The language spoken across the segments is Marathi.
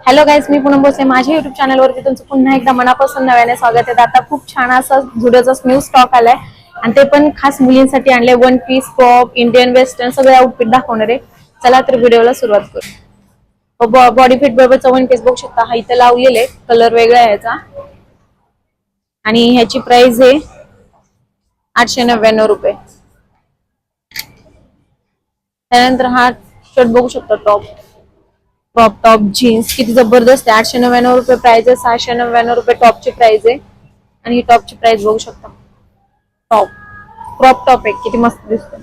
हॅलो गाईज, मी पूनम भोसले. माझ्या युट्यूब चॅनलवरती तुमचं पुन्हा एकदा मनापासून नव्याने स्वागत आहे. आता खूप छान असा झुडिओचा न्यू स्टॉक आलाय आणि ते पण खास मुलींसाठी आणले. One piece, top, Indian western सगळे आउटफिट दाखवणार आहे. चला तर व्हिडिओला सुरुवात करू. बॉडी फिट बरोबरचा वन पीस बघू शकता. हा इथं लावलेला आहे, कलर वेगळा आहे याचा आणि ह्याची प्राइस आहे 899 रुपये. त्यानंतर हा शर्ट बघू शकता, क्रॉप टॉप जीन्स किती जबरदस्त आहे. 899 रुपये प्राइस आहे. 699 रुपये टॉपची प्राइस आहे आणि ही टॉपची प्राइस बघू शकता. टॉप क्रॉप टॉप आहे, किती मस्त दिसतो.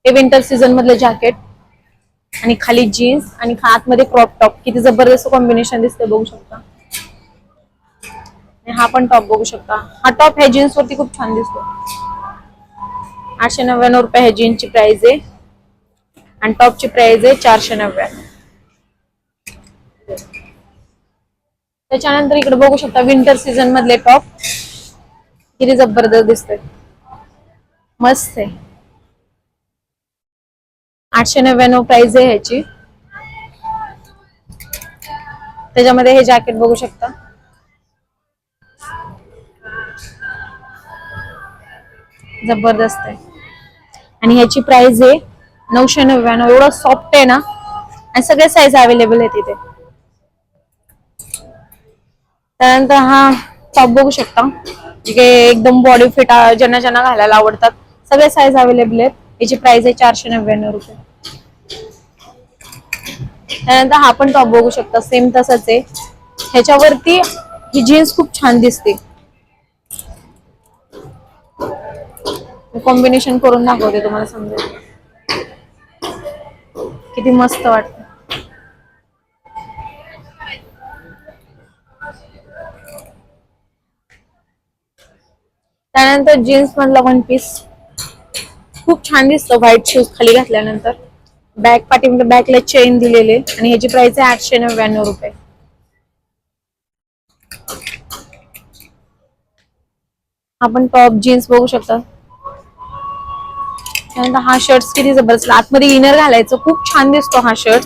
हे विंटर सीझन मधले जॅकेट आणि खाली जीन्स आणि आतमध्ये क्रॉप टॉप, किती जबरदस्त कॉम्बिनेशन दिसते बघू शकता. आणि हा पण टॉप बघू शकता. हा टॉप ह्या जीन्स वरती खूप छान दिसतो. 899 रुपये ह्या जीन्सची प्राइस आहे आणि टॉपची प्राइस आहे 499. त्याच्यानंतर इकडे बघू शकता विंटर सीझन मधले टॉप, किती जबरदस्त दिसते, मस्त आहे. 899 प्राइस आहे ह्याची. त्याच्यामध्ये हे जॅकेट बघू शकता, जबरदस्त आहे आणि ह्याची प्राइस आहे 999. एवढं सॉफ्ट आहे ना आणि सगळे साईज अवेलेबल आहेत इथे. त्यानंतर हा टॉप बघू शकता, जे एकदम बॉडी फिट ज्यांना ज्यांना घालायला आवडतात, सगळे साईज अवेलेबल आहेत. याची प्राइस आहे 499 रुपये. त्यानंतर हा पण टॉप बघू शकता, सेम तसंच आहे. ह्याच्यावरती ही जीन्स खूप छान दिसते. कॉम्बिनेशन करून दाखवते तुम्हाला समजेल किती मस्त वाटत. त्यानंतर जीन्स मधला वन पीस खूप छान दिसतो, व्हाईट शूज खाली घातल्यानंतर. बॅक पाठीमध्ये बॅकला चेन दिलेले आणि ह्याची प्राइस आहे 899 रुपये. आपण टॉप जीन्स बघू शकता. त्यानंतर हा शर्ट किती जबरदस्त, आतमध्ये इनर घालायचं खूप छान दिसतो हा शर्ट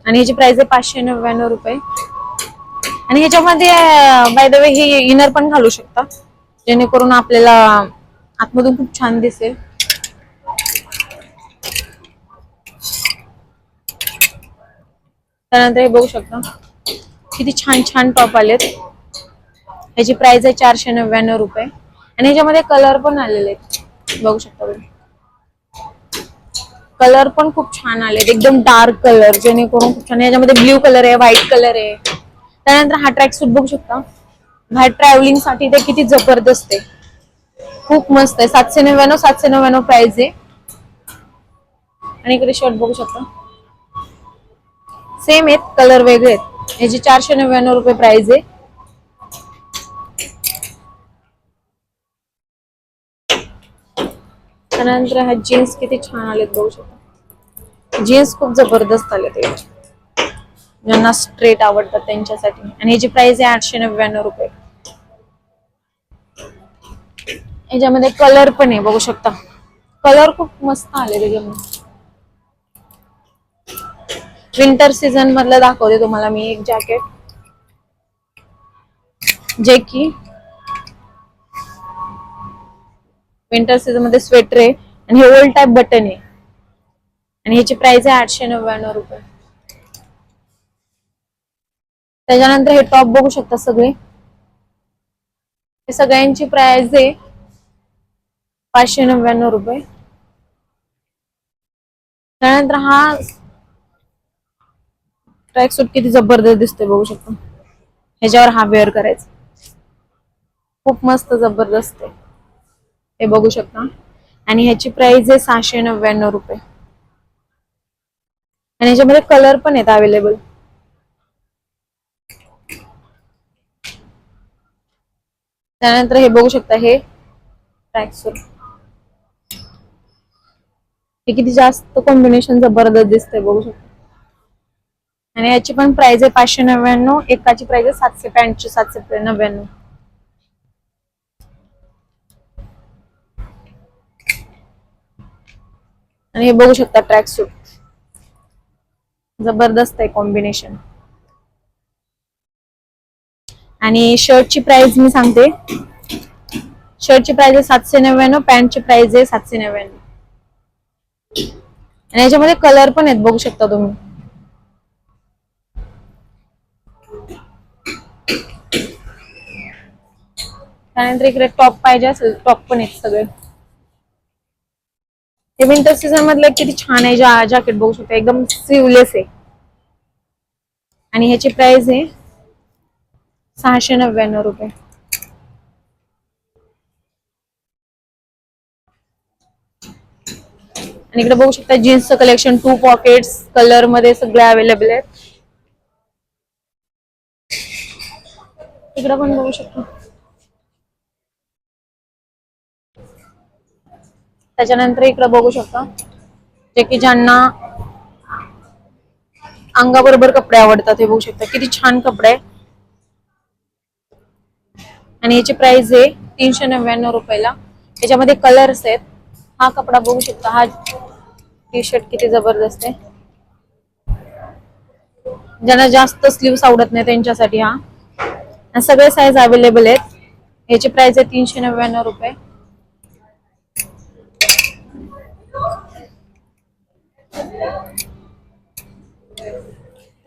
आणि ह्याची प्राइस आहे 599 रुपये. आणि ह्याच्यामध्ये by the way he inner पण घालू शकता, जेणेकरून आपल्याला आतमधून खूप छान दिसेल. त्यानंतर हे बघू शकता, किती छान छान टॉप आलेत. ह्याची प्राइस आहे 499 रुपये आणि ह्याच्यामध्ये कलर पण आलेले आहेत बघू शकता तुम्ही. कलर पण खूप छान आलेत, एकदम डार्क कलर, जेणेकरून खूप छान. याच्यामध्ये ब्ल्यू कलर आहे, व्हाईट कलर आहे. त्यानंतर हा ट्रॅक सूट बघू शकता, बाहेर ट्रॅव्हलिंग साठी ते किती जबरदस्त आहे, खूप मस्त आहे. 799 प्राइस आहे. आणि इकडे शर्ट बघू शकता, सेम आहेत, कलर वेगळे आहेत. याची 499 रुपये प्राइस आहे. त्यानंतर हा जीन्स किती छान आलेत बघू शकता. जीन्स खूप जबरदस्त आले ते, ज्यांना स्ट्रेट आवडतात त्यांच्यासाठी. आणि याची प्राइस आहे 899 रुपये. याच्यामध्ये कलर पण आहे बघू शकता, कलर खूप मस्त आले त्याच्यामध्ये. विंटर सीझन मधलं दाखवते तुम्हाला मी एक जॅकेट, जे की विंटर सीझन मध्ये स्वेटर आहे आणि हे ओल्ड टाइप बटन आहे आणि ह्याची प्राइस आहे 899 रुपये. त्याच्यानंतर हे टॉप बघू शकता सगळे, हे सगळ्यांची प्राइस आहे 599 रुपये. त्यानंतर हा ट्रॅक सूट किती जबरदस्त दिसते बघू शकता, ह्याच्यावर हा वेअर करायचा, खूप मस्त जबरदस्त आहे, हे बघू शकता. आणि ह्याची प्राइस आहे 699 रुपये आणि ह्याच्यामध्ये कलर पण आहेत अवेलेबल. त्यानंतर हे बघू शकता, हे ट्रॅक सूट, हे किती जास्त कॉम्बिनेशन जबरदस्त दिसतंय बघू शकता. आणि याची पण प्राइस आहे 599. एकाची प्राइस आहे 700 पॅन्टची 799. आणि हे बघू शकता ट्रॅक सूट, जबरदस्त आहे कॉम्बिनेशन. आणि शर्टची प्राइस मी सांगते. शर्टची प्राइस आहे 799, पॅन्टची प्राइस आहे 799. आणि याच्यामध्ये कलर पण आहेत, बघू शकता तुम्ही. त्यानंतर इकडे टॉप पाहिजे असेल, टॉप पण आहेत सगळे. हे विंटर सीझन मधलं किती छान आहे जॅकेट, बघू शकता एकदम स्लीवलेस आहे. आणि ह्याची प्राइस आहे 699 रुपये. आणि इकडे बघू शकता जीन्सचं कलेक्शन, 2 पॉकेट्स कलर मध्ये सगळे अवेलेबल आहेत. इकडे पण बघू शकता. त्याच्यानंतर इकडे बघू शकता जे की ज्यांना अंगाबरोबर कपडे आवडतात, हे बघू शकता किती छान कपडे आहे. आणि याची प्राइस आहे 399 रुपयाला. याच्यामध्ये कलर्स आहेत. हा कपडा बघू शकता, हा टी शर्ट किती जबरदस्त आहे. ज्यांना जास्त स्लीव्स आवडत नाही त्यांच्यासाठी हा. सगळे साईज अवेलेबल आहेत. याची प्राइस आहे 399 रुपये.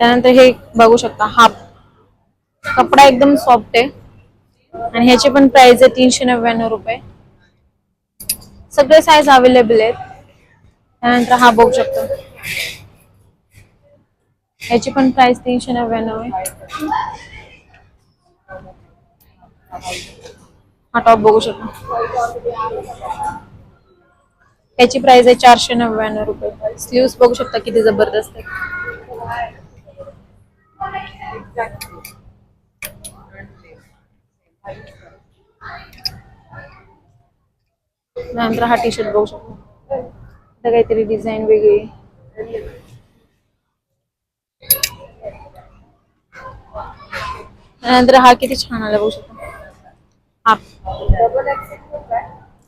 त्यानंतर हे बघू शकता, हा कपडा एकदम सॉफ्ट आहे. आणि ह्याची पण प्राइस आहे 399 रुपये. सगळे साईज अवेलेबल आहेत. त्यानंतर हा बघू शकतो, याची पण प्राइस 399 आहे. हा टॉप बघू शकतो, याची प्राइस आहे 499 रुपये. स्लीव्स बघू शकता किती जबरदस्त आहे. नंतर हा टी शर्ट बघू शकतो, काहीतरी डिझाईन वेगळी. नंतर हा किती छान आला, बघू शकतो. हा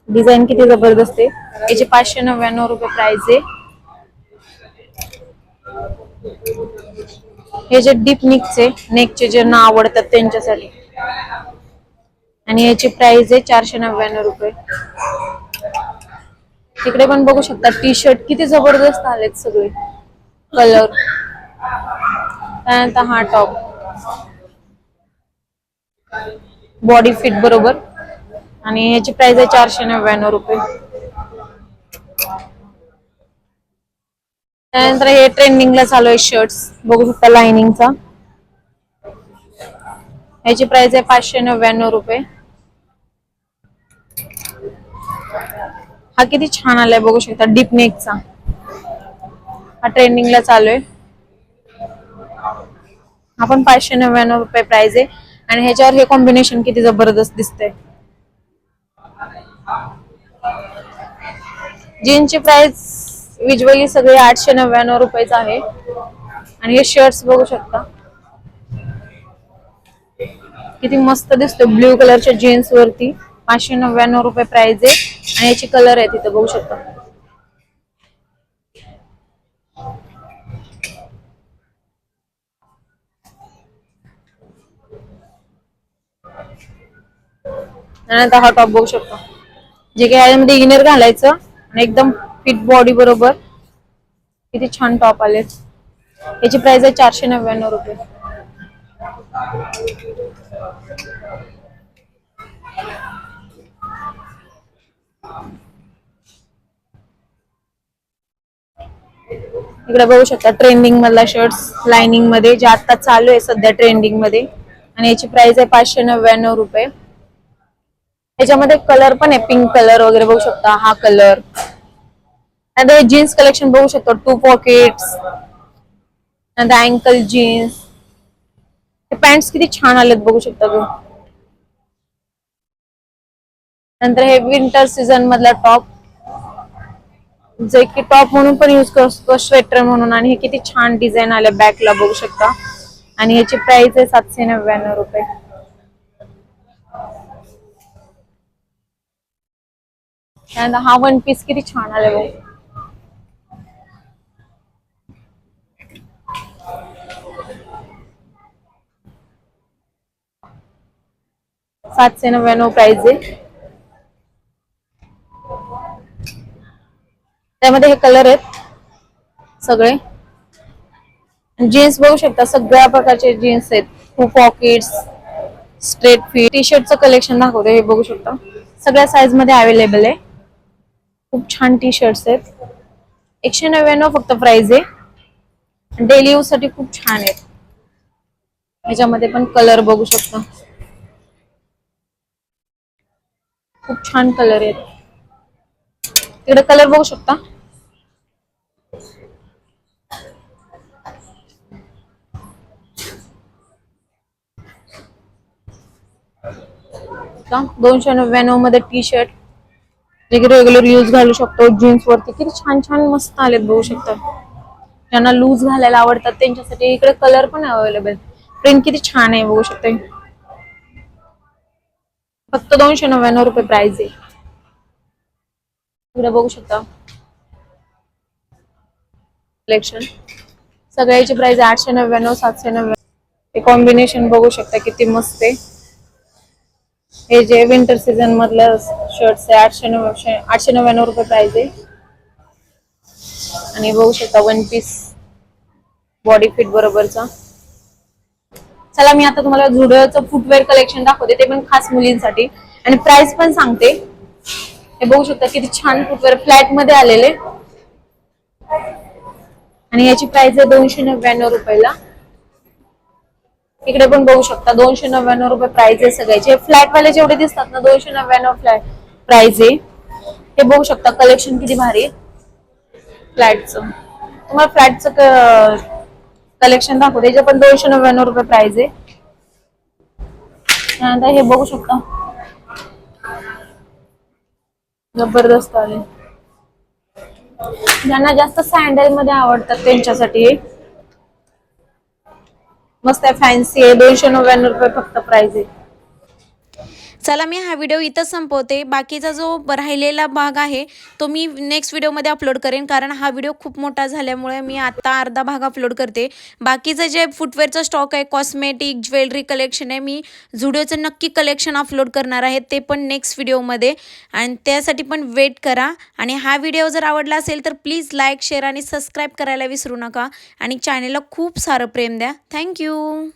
डिझाईन किती जबरदस्त आहे. याचे 599 रुपये प्राइस आहे. हे जे डीप नेकचे, नेकचे ज्यांना आवडतात त्यांच्यासाठी. आणि याची प्राइस आहे 499 रुपये. तिकडे पण बघू शकता टी शर्ट किती जबरदस्त आलेत सगळे कलर. त्यानंतर हा टॉप बॉडी फिट बरोबर. आणि याची प्राइस आहे 499 रुपये. त्यानंतर हे ट्रेंडिंगला चालू आहे शर्ट्स, बघू शकता लाइनिंगचा. याची प्राइस आहे 599 रुपये. हा किती छान आलाय, बघू शकता डीप नेकचा. हा ट्रेंडिंगला चालू आहे. हा पण 599 रुपये प्राइस आहे. आणि ह्याच्यावर हे कॉम्बिनेशन किती जबरदस्त दिसतंय. जीन्सची प्राइस विज्युअली सगळे 899 रुपयेच आहे. आणि हे शर्ट्स बघू शकता किती मस्त दिसतो, ब्ल्यू कलरच्या जीन्स वरती 599 रुपये प्राइस आहे. आणि याची कलर आहे तिथं बघू शकता. त्यानंतर हा टॉप बघू शकतो, जे काही यामध्ये इनर घालायचं आणि एकदम फिट बॉडी बरोबर किती छान टॉप आले. याची प्राइस आहे 499 रुपये. इकडे बघू शकता ट्रेंडिंग मधला शर्ट्स लाइनिंग मध्ये, जे आता चालू आहे सध्या ट्रेंडिंग मध्ये. आणि याची प्राइस आहे 599 रुपये. याच्यामध्ये कलर पण आहे, पिंक कलर वगैरे बघू शकता, हा कलर. आता जीन्स कलेक्शन बघू शकतो, 2 पॉकेट्स, नंतर अँकल जीन्स. हे पॅन्ट्स किती छान आलेत, बघू शकता तुम्ही. नंतर हे विंटर सीझन मधला टॉप, जे की टॉप म्हणून पण यूज करतो, स्वेटर म्हणून. आणि हे किती छान डिझाईन आले बॅकला, बघू शकता. आणि याची प्राइस आहे 799 रुपये. त्यानंतर हा वन पीस किती छान आलाय बघू. 799 प्राइस आहे. त्यामध्ये हे कलर आहेत सगळे. जीन्स बघू शकता, सगळ्या प्रकारचे जीन्स आहेत. खूप पॉकेट्स, स्ट्रेट फिट. टी शर्टचं कलेक्शन दाखवते, हे बघू शकता. सगळ्या साईज मध्ये अवेलेबल आहे. खूप छान टी शर्ट्स आहेत. 199 फक्त प्राइस आहे. डेली यूज साठी खूप छान आहेत. ह्याच्यामध्ये पण कलर बघू शकता, खूप छान कलर आहेत. तिकडे कलर बघू शकता. का 299 मध्ये टी शर्ट रेग्युलर यूज घालू शकतो. जीन्स वरती किती छान छान मस्त आलेत बघू शकता. ज्यांना लूज घालायला आवडतात त्यांच्यासाठी इकडे कलर पण अवेलेबल. प्रिंट किती छान आहे बघू शकता. फक्त 299 रुपये प्राइस आहे. इकडे बघू शकता कलेक्शन. सगळ्याची प्राइस 899, 799. हे कॉम्बिनेशन बघू शकता किती मस्त आहे. हे जे विंटर सीझन मधलं शर्ट्स आहे, 899 रुपये प्राइस आहे. आणि बघू शकता वन पीस बॉडी फिट बरोबरचा. चला मी आता तुम्हाला झुडिओचं फुटवेअर कलेक्शन दाखवते, ते पण खास मुलींसाठी. आणि प्राइस पण सांगते. हे बघू शकता किती छान फुटवेअर फ्लॅट मध्ये आलेले. आणि याची प्राइस आहे 299 रुपयाला. इकडे पण बघू शकता 299 रुपये प्राइस आहे सगळ्याचे. फ्लॅट वाले जेवढे दिसतात ना 299 फ्लॅट प्राइस आहे. हे बघू शकता कलेक्शन किती भारी आहे फ्लॅटचं. तुम्हाला फ्लॅटचं कलेक्शन दाखवते, जे पण 299 रुपये प्राइस आहे. त्यानंतर हे बघू शकता जबरदस्त आले. ज्यांना जास्त सॅन्डल मध्ये आवडतात त्यांच्यासाठी मस्त आहे, फॅन्सी आहे. 299 रुपये फक्त प्राइस आहे. चला मी हा व्हिडिओ इथंच संपवते. बाकीचा जो राहिलेला भाग आहे तो मी नेक्स्ट व्हिडिओमध्ये अपलोड करेन, कारण हा व्हिडिओ खूप मोठा झाल्यामुळे मी आता अर्धा भाग अपलोड करते. बाकीचं जे फुटवेअरचं स्टॉक आहे, कॉस्मेटिक, ज्वेलरी कलेक्शन आहे, मी झुडिओचं नक्की कलेक्शन अपलोड करणार आहे, ते पण नेक्स्ट व्हिडिओमध्ये. आणि त्यासाठी पण वेट करा. आणि हा व्हिडिओ जर आवडला असेल तर प्लीज लाईक, शेअर आणि सबस्क्राईब करायला विसरू नका. आणि चॅनेलला खूप सारं प्रेम द्या. थँक्यू.